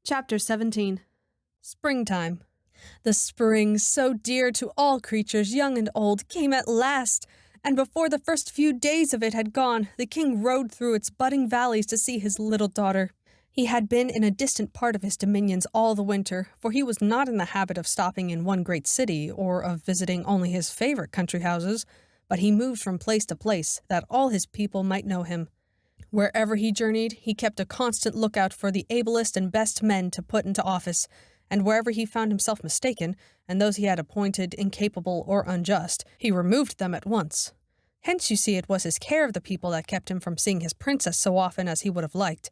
Chapter 17. Springtime. The spring, so dear to all creatures, young and old, came at last, and before the first few days of it had gone, the king rode through its budding valleys to see his little daughter. He had been in a distant part of his dominions all the winter, for he was not in the habit of stopping in one great city, or of visiting only his favorite country houses, but he moved from place to place, that all his people might know him. Wherever he journeyed, he kept a constant lookout for the ablest and best men to put into office, and wherever he found himself mistaken, and those he had appointed incapable or unjust, he removed them at once. Hence you see it was his care of the people that kept him from seeing his princess so often as he would have liked.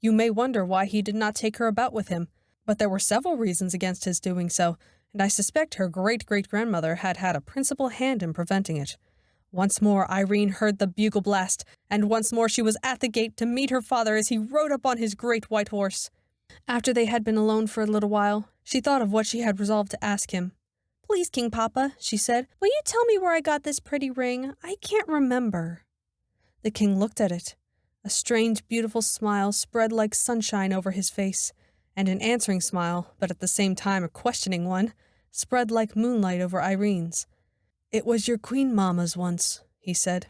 You may wonder why he did not take her about with him, but there were several reasons against his doing so, and I suspect her great-great-grandmother had had a principal hand in preventing it. Once more Irene heard the bugle blast, and once more she was at the gate to meet her father as he rode up on his great white horse. After they had been alone for a little while, she thought of what she had resolved to ask him. "Please, King Papa," she said, "will you tell me where I got this pretty ring? I can't remember." The king looked at it. A strange, beautiful smile spread like sunshine over his face, and an answering smile, but at the same time a questioning one, spread like moonlight over Irene's. "It was your queen mamma's once," he said.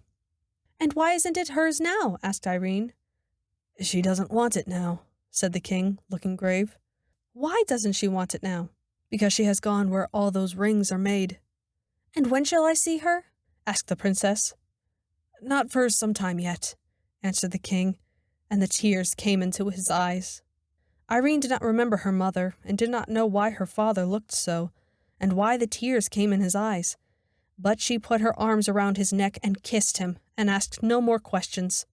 "And why isn't it hers now?" asked Irene. "She doesn't want it now," said the king, looking grave. "Why doesn't she want it now?" "Because she has gone where all those rings are made." "And when shall I see her?" asked the princess. "Not for some time yet," answered the king, and the tears came into his eyes. Irene did not remember her mother, and did not know why her father looked so, and why the tears came in his eyes. But she put her arms around his neck and kissed him, and asked no more questions.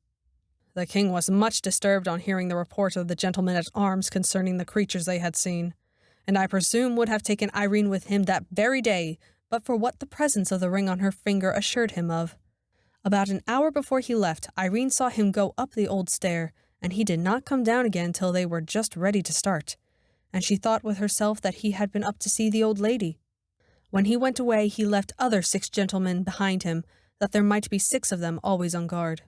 The king was much disturbed on hearing the report of the gentlemen-at-arms concerning the creatures they had seen, and I presume would have taken Irene with him that very day, but for what the presence of the ring on her finger assured him of. About an hour before he left, Irene saw him go up the old stair, and he did not come down again till they were just ready to start, and she thought with herself that he had been up to see the old lady. When he went away, he left other 6 gentlemen behind him, that there might be 6 of them always on guard.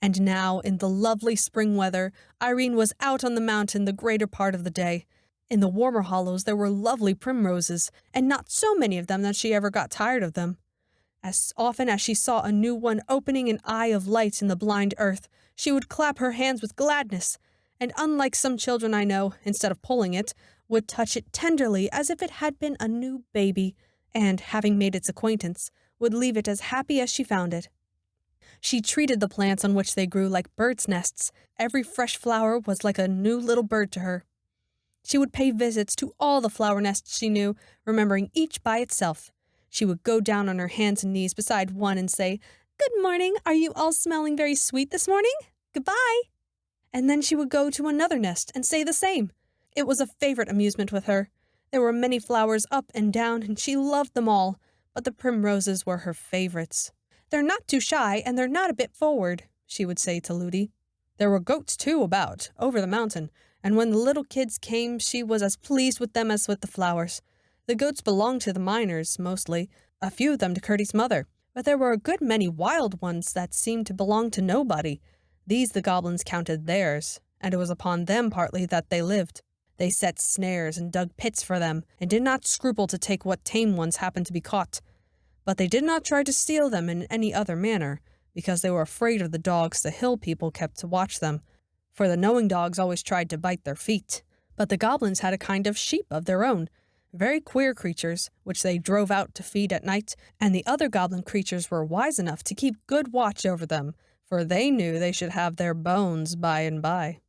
And now, in the lovely spring weather, Irene was out on the mountain the greater part of the day. In the warmer hollows there were lovely primroses, and not so many of them that she ever got tired of them. As often as she saw a new one opening an eye of light in the blind earth, she would clap her hands with gladness, and unlike some children I know, instead of pulling it, would touch it tenderly as if it had been a new baby, and, having made its acquaintance, would leave it as happy as she found it. She treated the plants on which they grew like birds' nests. Every fresh flower was like a new little bird to her. She would pay visits to all the flower nests she knew, remembering each by itself. She would go down on her hands and knees beside one and say, "Good morning, are you all smelling very sweet this morning? Goodbye." And then she would go to another nest and say the same. It was a favorite amusement with her. There were many flowers up and down, and she loved them all, but the primroses were her favorites. "They're not too shy, and they're not a bit forward," she would say to Ludi. There were goats, too, about, over the mountain, and when the little kids came, she was as pleased with them as with the flowers. The goats belonged to the miners, mostly, a few of them to Curdie's mother, but there were a good many wild ones that seemed to belong to nobody. These the goblins counted theirs, and it was upon them partly that they lived. They set snares and dug pits for them, and did not scruple to take what tame ones happened to be caught. But they did not try to steal them in any other manner, because they were afraid of the dogs the hill people kept to watch them, for the knowing dogs always tried to bite their feet. But the goblins had a kind of sheep of their own, very queer creatures, which they drove out to feed at night, and the other goblin creatures were wise enough to keep good watch over them, for they knew they should have their bones by and by.